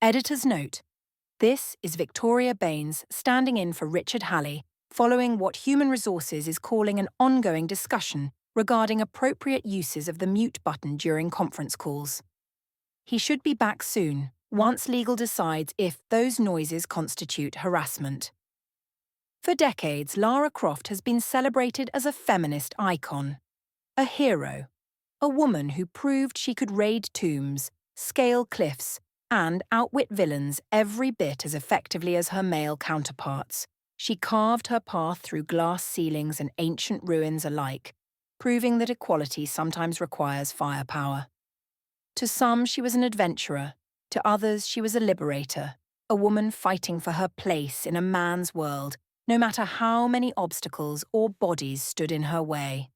Editor's note: this is Victoria Baines standing in for Richard Halley, following what Human Resources is calling an ongoing discussion regarding appropriate uses of the mute button during conference calls. He should be back soon, once legal decides if those noises constitute harassment. For decades, Lara Croft has been celebrated as a feminist icon, a hero, a woman who proved she could raid tombs, scale cliffs, and outwit villains every bit as effectively as her male counterparts. She carved her path through glass ceilings and ancient ruins alike, proving that equality sometimes requires firepower. To some, she was an adventurer. To others, she was a liberator, a woman fighting for her place in a man's world, no matter how many obstacles or bodies stood in her way.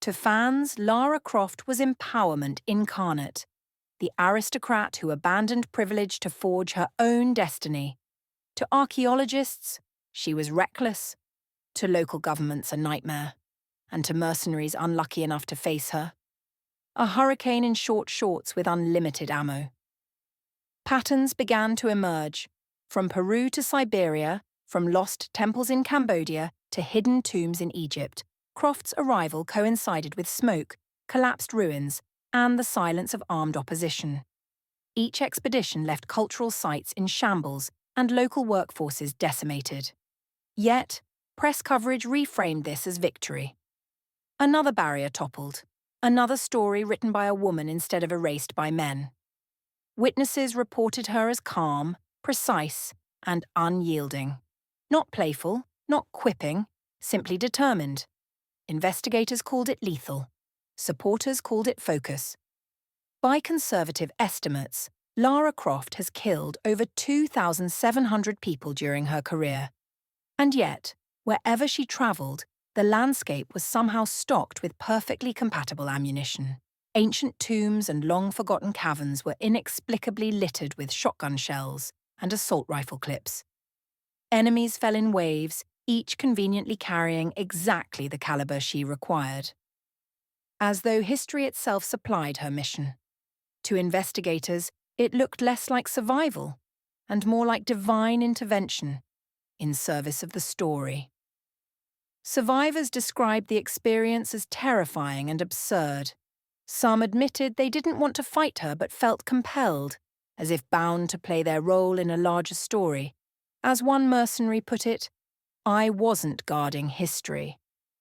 To fans, Lara Croft was empowerment incarnate, the aristocrat who abandoned privilege to forge her own destiny. To archaeologists, she was reckless. To local governments, a nightmare. And to mercenaries unlucky enough to face her, a hurricane in short shorts with unlimited ammo. Patterns began to emerge. From Peru to Siberia, from lost temples in Cambodia to hidden tombs in Egypt, Croft's arrival coincided with smoke, collapsed ruins, and the silence of armed opposition. Each expedition left cultural sites in shambles and local workforces decimated. Yet, press coverage reframed this as victory. Another barrier toppled. Another story written by a woman instead of erased by men. Witnesses reported her as calm, precise, and unyielding. Not playful, not quipping, simply determined. Investigators called it lethal. Supporters called it focus. By conservative estimates, Lara Croft has killed over 2,700 people during her career. And yet, wherever she travelled, the landscape was somehow stocked with perfectly compatible ammunition. Ancient tombs and long-forgotten caverns were inexplicably littered with shotgun shells and assault rifle clips. Enemies fell in waves, each conveniently carrying exactly the caliber she required. As though history itself supplied her mission. To investigators, it looked less like survival and more like divine intervention in service of the story. Survivors described the experience as terrifying and absurd. Some admitted they didn't want to fight her but felt compelled, as if bound to play their role in a larger story. As one mercenary put it, "I wasn't guarding history.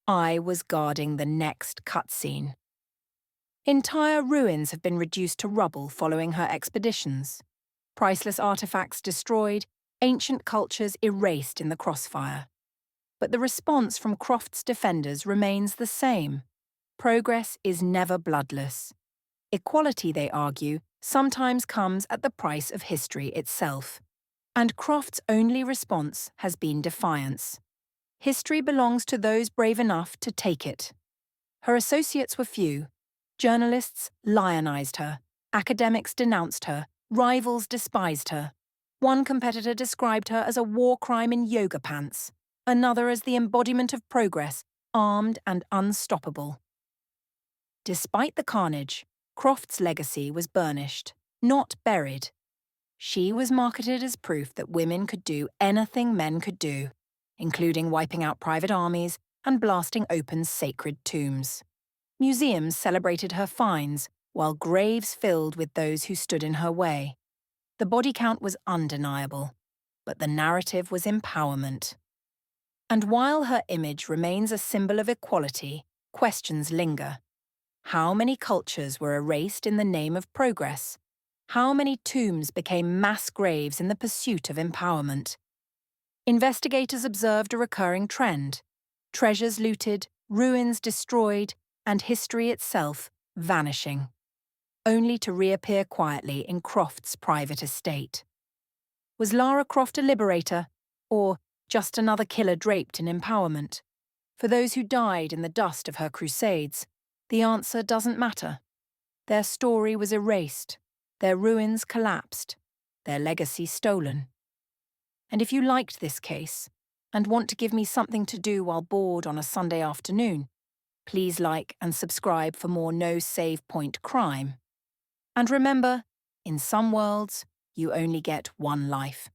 I was guarding the next cutscene." Entire ruins have been reduced to rubble following her expeditions. Priceless artifacts destroyed, ancient cultures erased in the crossfire. But the response from Croft's defenders remains the same. Progress is never bloodless. Equality, they argue, sometimes comes at the price of history itself. And Croft's only response has been defiance. History belongs to those brave enough to take it. Her associates were few. Journalists lionized her. Academics denounced her. Rivals despised her. One competitor described her as a war crime in yoga pants. Another as the embodiment of progress, armed and unstoppable. Despite the carnage, Croft's legacy was burnished, not buried. She was marketed as proof that women could do anything men could do, including wiping out private armies and blasting open sacred tombs. Museums celebrated her finds, while graves filled with those who stood in her way. The body count was undeniable, but the narrative was empowerment. And while her image remains a symbol of equality, questions linger. How many cultures were erased in the name of progress? How many tombs became mass graves in the pursuit of empowerment? Investigators observed a recurring trend: treasures looted, ruins destroyed, and history itself vanishing, only to reappear quietly in Croft's private estate. Was Lara Croft a liberator, or just another killer draped in empowerment? For those who died in the dust of her crusades, the answer doesn't matter. Their story was erased, their ruins collapsed, their legacy stolen. And if you liked this case, and want to give me something to do while bored on a Sunday afternoon, please like and subscribe for more no save point crime. And remember, in some worlds, You only get one life.